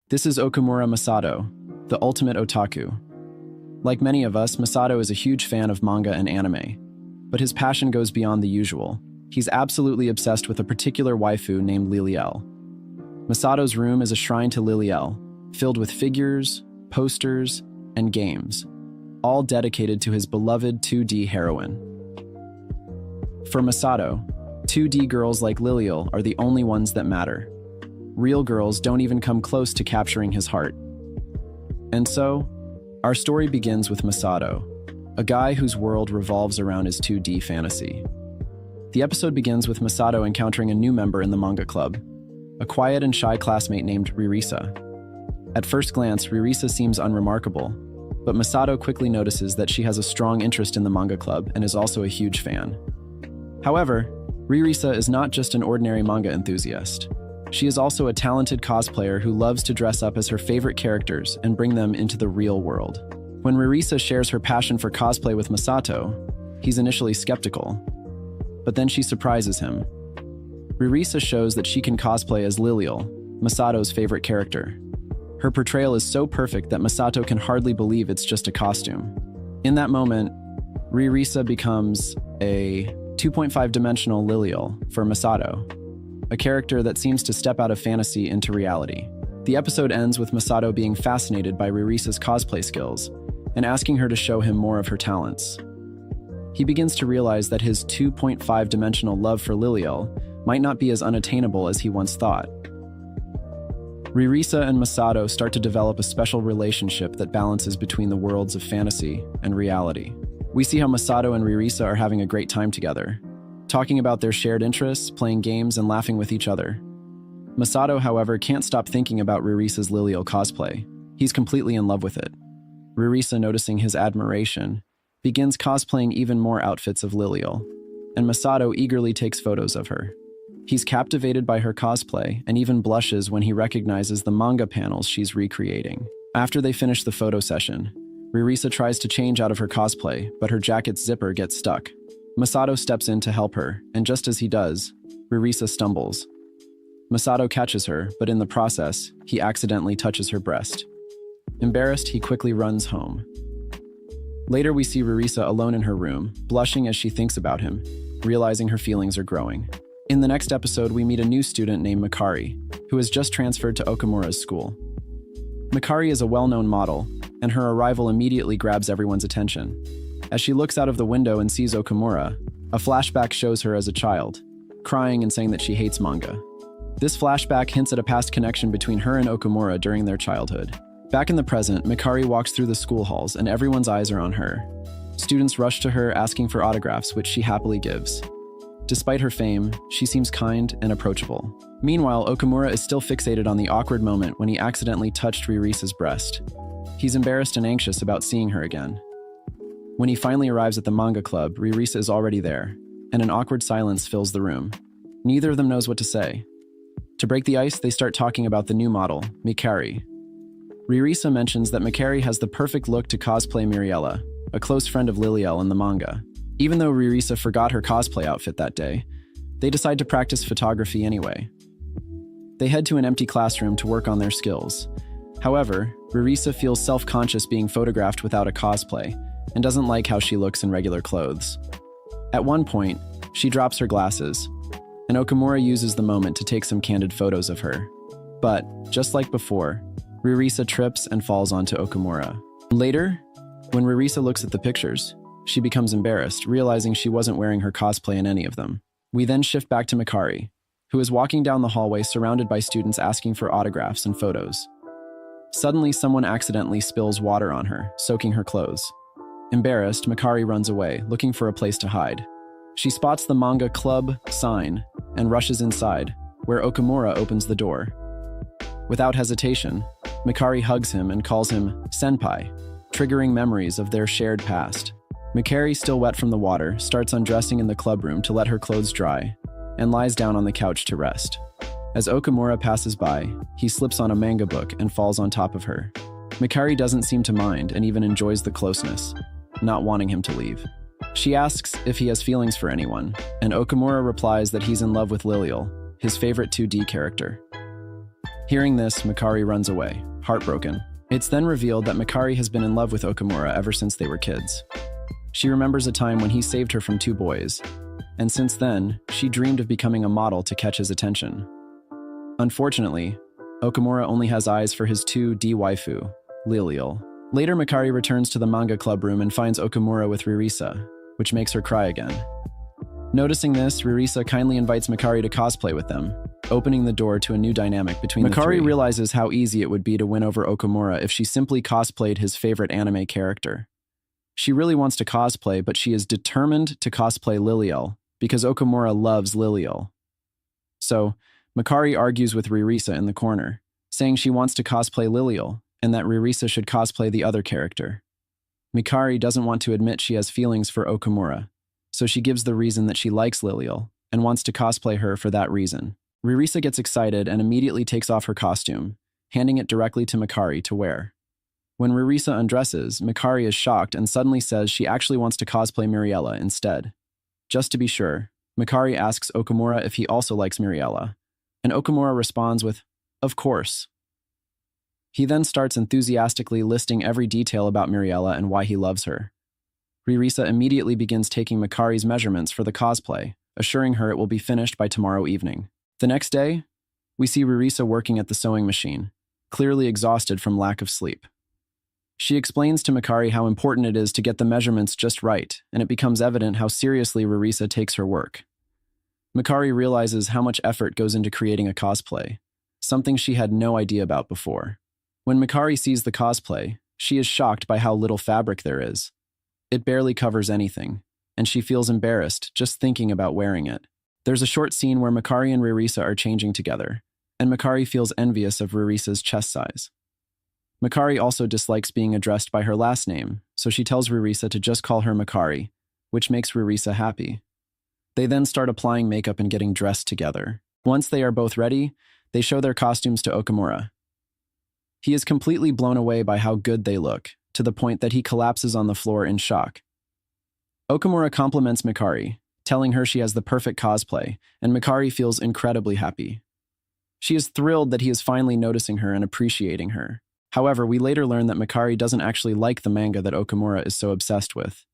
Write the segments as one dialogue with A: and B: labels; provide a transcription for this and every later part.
A: This is Okamura Masato, the ultimate otaku. Like many of us, Masato is a huge fan of manga and anime, but his passion goes beyond the usual. He's absolutely obsessed with a particular waifu named Liliel. Masato's room is a shrine to Liliel, filled with figures, posters, and games, all dedicated to his beloved 2D heroine. For Masato, 2D girls like Liliel are the only ones that matter. Real girls don't even come close to capturing his heart. And so, our story begins with Masato, a guy whose world revolves around his 2D fantasy. The episode begins with Masato encountering a new member in the manga club, a quiet and shy classmate named Ririsa. At first glance, Ririsa seems unremarkable, but Masato quickly notices that she has a strong interest in the manga club and is also a huge fan. However, Ririsa is not just an ordinary manga enthusiast. She is also a talented cosplayer who loves to dress up as her favorite characters and bring them into the real world. When Ririsa shares her passion for cosplay with Masato, he's initially skeptical, but then she surprises him. Ririsa shows that she can cosplay as Liliel, Masato's favorite character. Her portrayal is so perfect that Masato can hardly believe it's just a costume. In that moment, Ririsa becomes a 2.5-dimensional Liliel for Masato, a character that seems to step out of fantasy into reality. The episode ends with Masato being fascinated by Ririsa's cosplay skills and asking her to show him more of her talents. He begins to realize that his 2.5-dimensional love for Liliel might not be as unattainable as he once thought. Ririsa and Masato start to develop a special relationship that balances between the worlds of fantasy and reality. We see how Masato and Ririsa are having a great time together, talking about their shared interests, playing games, and laughing with each other. Masato, however, can't stop thinking about Ririsa's Liliel cosplay. He's completely in love with it. Ririsa, noticing his admiration, begins cosplaying even more outfits of Liliel, and Masato eagerly takes photos of her. He's captivated by her cosplay and even blushes when he recognizes the manga panels she's recreating. After they finish the photo session, Ririsa tries to change out of her cosplay, but her jacket's zipper gets stuck. Masato steps in to help her, and just as he does, Ririsa stumbles. Masato catches her, but in the process, he accidentally touches her breast. Embarrassed, he quickly runs home. Later, we see Ririsa alone in her room, blushing as she thinks about him, realizing her feelings are growing. In the next episode, we meet a new student named Mikari, who has just transferred to Okamura's school. Mikari is a well-known model, and her arrival immediately grabs everyone's attention. As she looks out of the window and sees Okamura, a flashback shows her as a child, crying and saying that she hates manga. This flashback hints at a past connection between her and Okamura during their childhood. Back in the present, Mikari walks through the school halls and everyone's eyes are on her. Students rush to her asking for autographs, which she happily gives. Despite her fame, she seems kind and approachable. Meanwhile, Okamura is still fixated on the awkward moment when he accidentally touched Ririsa's breast. He's embarrassed and anxious about seeing her again. When he finally arrives at the manga club, Ririsa is already there, and an awkward silence fills the room. Neither of them knows what to say. To break the ice, they start talking about the new model, Mikari. Ririsa mentions that Mikari has the perfect look to cosplay Miriella, a close friend of Liliel in the manga. Even though Ririsa forgot her cosplay outfit that day, they decide to practice photography anyway. They head to an empty classroom to work on their skills. However, Ririsa feels self-conscious being photographed without a cosplay, and doesn't like how she looks in regular clothes. At one point, she drops her glasses, and Okamura uses the moment to take some candid photos of her. But, just like before, Ririsa trips and falls onto Okamura. Later, when Ririsa looks at the pictures, she becomes embarrassed, realizing she wasn't wearing her cosplay in any of them. We then shift back to Mikari, who is walking down the hallway surrounded by students asking for autographs and photos. Suddenly, someone accidentally spills water on her, soaking her clothes. Embarrassed, Mikari runs away, looking for a place to hide. She spots the manga club sign and rushes inside, where Okamura opens the door. Without hesitation, Mikari hugs him and calls him senpai, triggering memories of their shared past. Mikari, still wet from the water, starts undressing in the club room to let her clothes dry, and lies down on the couch to rest. As Okamura passes by, he slips on a manga book and falls on top of her. Mikari doesn't seem to mind and even enjoys the closeness, not wanting him to leave. She asks if he has feelings for anyone, and Okamura replies that he's in love with Liliel, his favorite 2D character. Hearing this, Mikari runs away, heartbroken. It's then revealed that Mikari has been in love with Okamura ever since they were kids. She remembers a time when he saved her from two boys, and since then, she dreamed of becoming a model to catch his attention. Unfortunately, Okamura only has eyes for his 2D waifu, Lilial. Later, Mikari returns to the manga club room and finds Okamura with Ririsa, which makes her cry again. Noticing this, Ririsa kindly invites Mikari to cosplay with them, opening the door to a new dynamic between the three. Mikari realizes how easy it would be to win over Okamura if she simply cosplayed his favorite anime character. She really wants to cosplay, but she is determined to cosplay Lilial because Okamura loves Lilial. So, Mikari argues with Ririsa in the corner, saying she wants to cosplay Lilial and that Ririsa should cosplay the other character. Mikari doesn't want to admit she has feelings for Okamura, so she gives the reason that she likes Lilial and wants to cosplay her for that reason. Ririsa gets excited and immediately takes off her costume, handing it directly to Mikari to wear. When Ririsa undresses, Mikari is shocked and suddenly says she actually wants to cosplay Miriella instead. Just to be sure, Mikari asks Okamura if he also likes Miriella, and Okamura responds with, "Of course." He then starts enthusiastically listing every detail about Miriella and why he loves her. Ririsa immediately begins taking Mikari's measurements for the cosplay, assuring her it will be finished by tomorrow evening. The next day, we see Ririsa working at the sewing machine, clearly exhausted from lack of sleep. She explains to Mikari how important it is to get the measurements just right, and it becomes evident how seriously Ririsa takes her work. Mikari realizes how much effort goes into creating a cosplay, something she had no idea about before. When Mikari sees the cosplay, she is shocked by how little fabric there is. It barely covers anything, and she feels embarrassed just thinking about wearing it. There's a short scene where Mikari and Ririsa are changing together, and Mikari feels envious of Ririsa's chest size. Mikari also dislikes being addressed by her last name, so she tells Ririsa to just call her Mikari, which makes Ririsa happy. They then start applying makeup and getting dressed together. Once they are both ready, they show their costumes to Okamura. He is completely blown away by how good they look, to the point that he collapses on the floor in shock. Okamura compliments Mikari, telling her she has the perfect cosplay, and Mikari feels incredibly happy. She is thrilled that he is finally noticing her and appreciating her. However, we later learn that Mikari doesn't actually like the manga that Okamura is so obsessed with.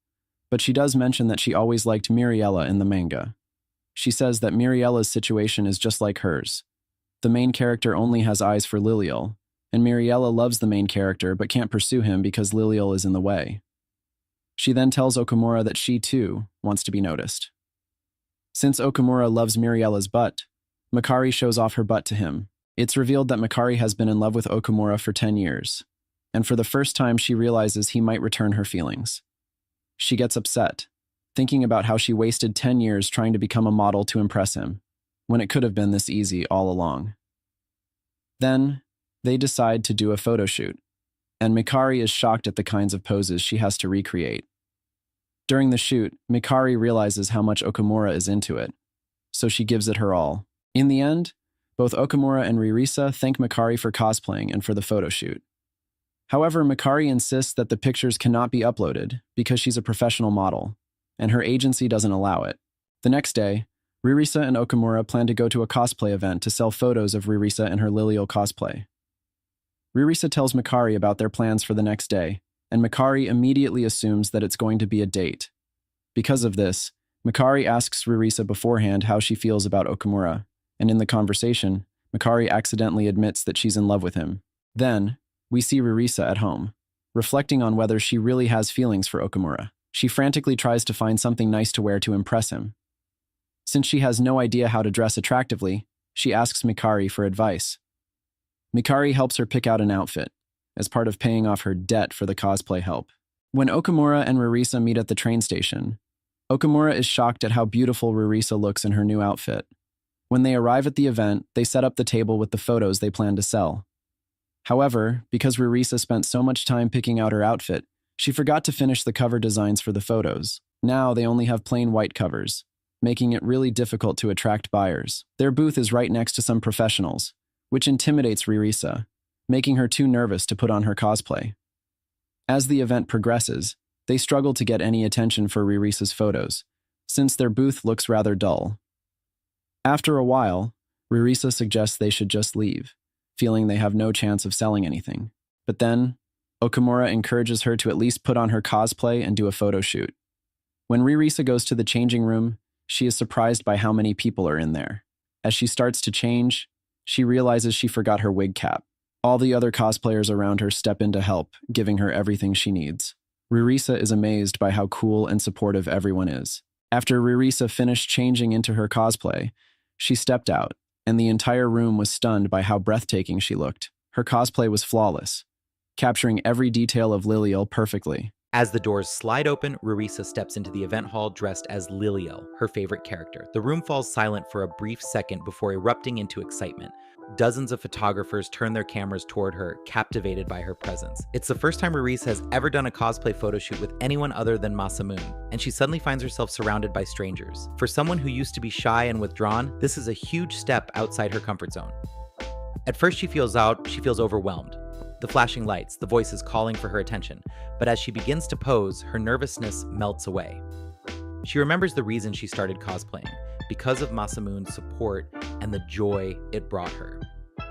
A: But she does mention that she always liked Miriella in the manga. She says that Miriella's situation is just like hers. The main character only has eyes for Lilial, and Miriella loves the main character but can't pursue him because Lilial is in the way. She then tells Okamura that she, too, wants to be noticed. Since Okamura loves Miriella's butt, Mikari shows off her butt to him. It's revealed that Mikari has been in love with Okamura for 10 years, and for the first time she realizes he might return her feelings. She gets upset, thinking about how she wasted 10 years trying to become a model to impress him, when it could have been this easy all along. Then, they decide to do a photo shoot, and Mikari is shocked at the kinds of poses she has to recreate. During the shoot, Mikari realizes how much Okamura is into it, so she gives it her all. In the end, both Okamura and Ririsa thank Mikari for cosplaying and for the photo shoot. However, Mikari insists that the pictures cannot be uploaded because she's a professional model, and her agency doesn't allow it. The next day, Ririsa and Okamura plan to go to a cosplay event to sell photos of Ririsa in her Lilial cosplay. Ririsa tells Mikari about their plans for the next day, and Mikari immediately assumes that it's going to be a date. Because of this, Mikari asks Ririsa beforehand how she feels about Okamura, and in the conversation, Mikari accidentally admits that she's in love with him. Then, we see Ririsa at home, reflecting on whether she really has feelings for Okamura. She frantically tries to find something nice to wear to impress him. Since she has no idea how to dress attractively, she asks Mikari for advice. Mikari helps her pick out an outfit, as part of paying off her debt for the cosplay help. When Okamura and Ririsa meet at the train station, Okamura is shocked at how beautiful Ririsa looks in her new outfit. When they arrive at the event, they set up the table with the photos they plan to sell. However, because Ririsa spent so much time picking out her outfit, she forgot to finish the cover designs for the photos. Now they only have plain white covers, making it really difficult to attract buyers. Their booth is right next to some professionals, which intimidates Ririsa, making her too nervous to put on her cosplay. As the event progresses, they struggle to get any attention for Ririsa's photos, since their booth looks rather dull. After a while, Ririsa suggests they should just leave, feeling they have no chance of selling anything. But then, Okamura encourages her to at least put on her cosplay and do a photo shoot. When Ririsa goes to the changing room, she is surprised by how many people are in there. As she starts to change, she realizes she forgot her wig cap. All the other cosplayers around her step in to help, giving her everything she needs. Ririsa is amazed by how cool and supportive everyone is. After Ririsa finished changing into her cosplay, she stepped out, and the entire room was stunned by how breathtaking she looked. Her cosplay was flawless, capturing every detail of Liliel perfectly.
B: As the doors slide open, Ririsa steps into the event hall dressed as Liliel, her favorite character. The room falls silent for a brief second before erupting into excitement. Dozens of photographers turn their cameras toward her, captivated by her presence. It's the first time Ririsa has ever done a cosplay photo shoot with anyone other than Masamune, and she suddenly finds herself surrounded by strangers. For someone who used to be shy and withdrawn, this is a huge step outside her comfort zone. At first she feels overwhelmed. The flashing lights, the voices calling for her attention, but as she begins to pose, her nervousness melts away. She remembers the reason she started cosplaying, because of Masamune's support and the joy it brought her.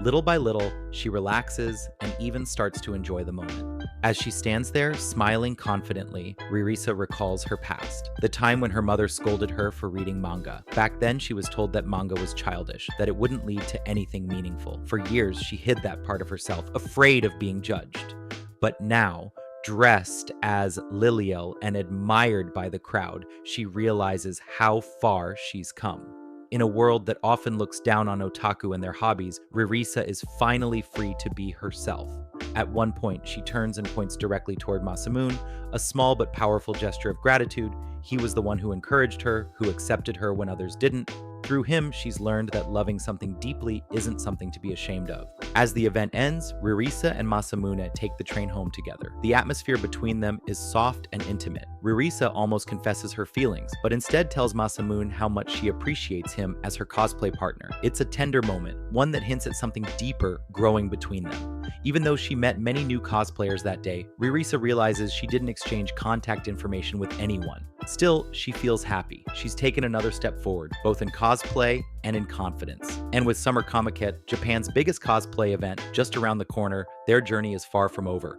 B: Little by little, she relaxes and even starts to enjoy the moment. As she stands there, smiling confidently, Ririsa recalls her past. The time when her mother scolded her for reading manga. Back then, she was told that manga was childish, that it wouldn't lead to anything meaningful. For years, she hid that part of herself, afraid of being judged. But now, dressed as Liliel and admired by the crowd, she realizes how far she's come. In a world that often looks down on otaku and their hobbies, Ririsa is finally free to be herself. At one point, she turns and points directly toward Masamune, a small but powerful gesture of gratitude. He was the one who encouraged her, who accepted her when others didn't. Through him, she's learned that loving something deeply isn't something to be ashamed of. As the event ends, Ririsa and Masamune take the train home together. The atmosphere between them is soft and intimate. Ririsa almost confesses her feelings, but instead tells Masamune how much she appreciates him as her cosplay partner. It's a tender moment, one that hints at something deeper growing between them. Even though she met many new cosplayers that day, Ririsa realizes she didn't exchange contact information with anyone. Still, she feels happy. She's taken another step forward, both in cosplay and in confidence. And with Summer Comiket, Japan's biggest cosplay event just around the corner, their journey is far from over.